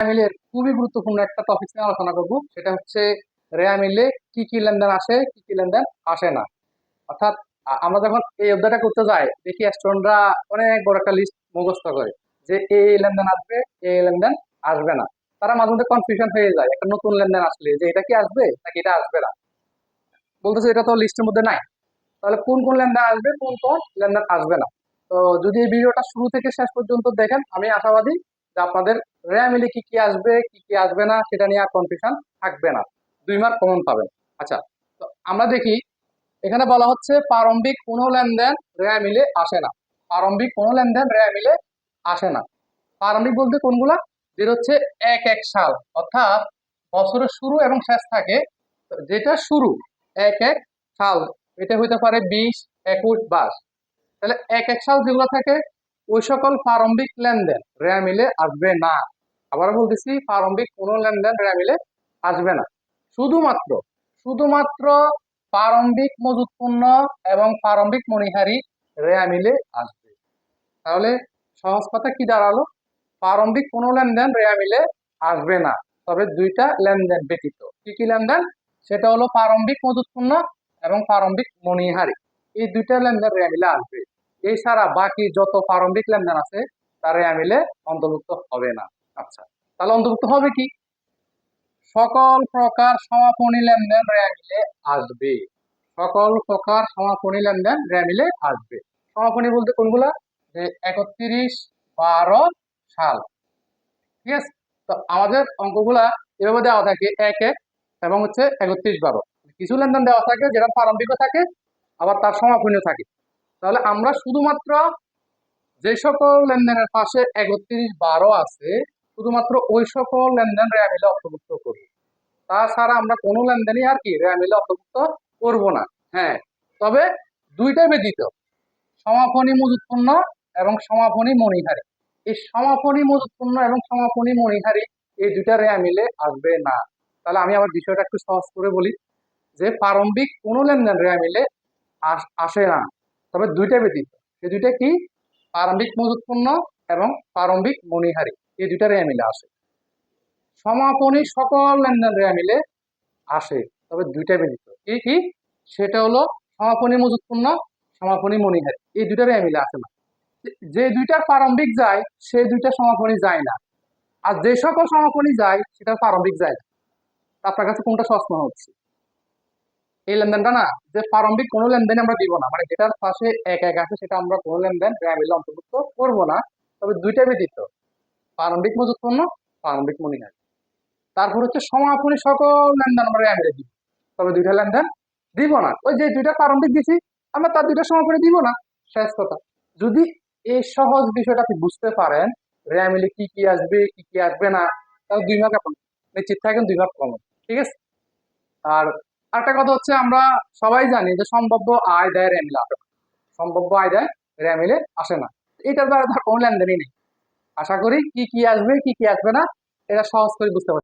মিলের খুবই গুরুত্বপূর্ণ একটা টপিক নিয়ে আলোচনা করব, সেটা হচ্ছে রেয়া মিলে কি কি লেনদেন আসে, কি কি লেনদেন আসে না। অর্থাৎ আমরা যখন এই অধ্যায়টা করতে যাই, দেখি স্টুডেন্টরা অনেক বড় একটা লিস্ট মুখস্থ করে যে এই লেনদেন আসবে, এই লেনদেন আসবে না। তারা মাঝে মধ্যে কনফিউশন হয়ে যায় একটা নতুন লেনদেন আসলে, যে এটা কি আসবে নাকি এটা আসবে না। বলতেছে এটা তো লিস্টের মধ্যে নাই, তাহলে কোন কোন লেনদেন আসবে, কোন কোন লেনদেন আসবে না। তো যদি এই ভিডিওটা শুরু থেকে শেষ পর্যন্ত দেখেন, আমি আশাবাদী যে আপনাদের রেয়া মিলে কি কি আসবে, কি কি আসবে না সেটা নিয়ে আর কনফিউশন থাকবে না, 2 মার্ক কমন পাবেন। আচ্ছা, তো আমরা দেখি এখানে বলা হচ্ছে প্রারম্ভিক কোনো লেনদেন রেয়া মিলে আসে না। প্রারম্ভিক কোনো লেনদেন রেয়া মিলে আসে না। প্রারম্ভিক বলতে কোনগুলা, যেটা হচ্ছে 1-1 সাল, অর্থাৎ বছরের শুরু এবং শেষ থাকে। যেটা শুরু 1-1 সাল, এটা হইতে পারে 20, 21, 22। তাহলে 1-1 সাল যেগুলো থাকে, ওই সকল প্রারম্ভিক লেনদেন রেয়া মিলে আসবে না। আবার বলতেছি, প্রারম্ভিক কোনো লেনদেন রেয়া মিলে আসবে না। শুধুমাত্র শুধুমাত্র প্রারম্ভিক মজুত পণ্য এবং প্রারম্ভিক মণিহারি রেয়া মিলে আসবে। তাহলে সহজ কথা কি দাঁড়ালো, প্রারম্ভিক কোনো লেনদেন রেয়া মিলে আসবে না, তবে 2টা লেনদেন ব্যতীত। কি কি লেনদেন? সেটা হলো প্রারম্ভিক মজুত পণ্য এবং প্রারম্ভিক মণিহারি, এই 2টা লেনদেন রেয়া মিলে আসবে। এছাড়া বাকি যত প্রারম্ভিক লেনদেন আছে তা রেয়া মিলে অন্তর্ভুক্ত হবে না। আচ্ছা, তাহলে অন্তর্ভুক্ত হবে কি? সকল প্রকার সমাপনী লেনদেন রেয়া মিলে আসবে। সকল প্রকার সমাপনী লেনদেন রেয়া মিলে আসবে। সমাপনী বলতে কোনগুলা? যে 31-12 সাল। ঠিক আছে, তো আমাদের অঙ্কগুলা এভাবে দেওয়া থাকে 1-1 এবং হচ্ছে 31-12। কিছু লেনদেন দেওয়া থাকে যেটা প্রারম্ভিকও থাকে, আবার তার সমাপনীয় থাকে। তাহলে আমরা শুধুমাত্র যে সকল লেনদেনের পাশে 31-12 আছে, শুধুমাত্র ওই সকল লেনদেন রেয়া মিলে অন্তর্ভুক্ত করি। তাছাড়া আমরা কোনো লেনদেনই আর কি রেয়া মিলে অন্তর্ভুক্ত করব না। হ্যাঁ, তবে 2টা ব্যতীত, সমাপনী মজুত পণ্য এবং সমাপনী মণিহারি। এই সমাপনী মজুত পণ্য এবং সমাপনী মণিহারি এই 2টা রেয়া মিলে আসবে না। তাহলে আমি আবার বিষয়টা একটু সহজ করে বলি, যে প্রারম্ভিক কোনো লেনদেন রেয়া মিলে আসে না, তবে 2টা ব্যতীত। এই 2টা কি? প্রারম্ভিক মজুত পণ্য এবং প্রারম্ভিক মণিহারি, এই 2টা রেয়া মিলে আসে। সমাপনী সকল লেনদেন রেয়া মিলে আসে, তবে 2টা ব্যতীত। কি কি? সেটা হলো সমাপনী মজুত পণ্য, সমাপনী মণিহারি, এই 2টা রেয়া মিলে আসে না। যে 2টার প্রারম্ভিক যায় সেই 2টা সমাপনী যায় না, আর যে সকল সমাপনী যায় সেটা প্রারম্ভিক যায় না। আপনার কাছে কোনটা সহজ মনে হচ্ছে? এই লেনদেনটা না, যে প্রারম্ভিক কোনো লেনদেন আমরা দিব না, মানে যেটার পাশে 1-1 আছে সেটা আমরা কোনো লেনদেন রেয়া মিলে অন্তর্ভুক্ত করব না, তবে 2টা ব্যতীত, প্রারম্ভিক মজুত পণ্য, প্রারম্ভিক মণিহারি। তারপর হচ্ছে সমাপনী সকল লেনদেন আমরা রেয়া মিলে দিব, তবে 2টা লেনদেন দিব না। ওই যে 2টা প্রারম্ভিক দিছি, আমরা তার 2টা সমাপনী দিব না, শেষ কথা। যদি এই সহজ বিষয়টা আপনি বুঝতে পারেন, রেয়া মিলে কি কি আসবে, কি কি আসবে না, তাহলে 2 মার্ক আপনি নিশ্চিত থাকেন, 2 মার্ক কমন। ঠিক আছে। আর আরেকটা কথা হচ্ছে, আমরা সবাই জানি যে সম্ভাব্য আয় দেয় রেয়া মিলে আসে না। সম্ভাব্য আয় দেয় রেয়া মিলে আসে না, এটার দ্বারা তার কোনো লেনদেনই নেই। আশা করি কি কি আসবে, কি কি আসবে না, এটা সহজ করে বুঝতে পারছি।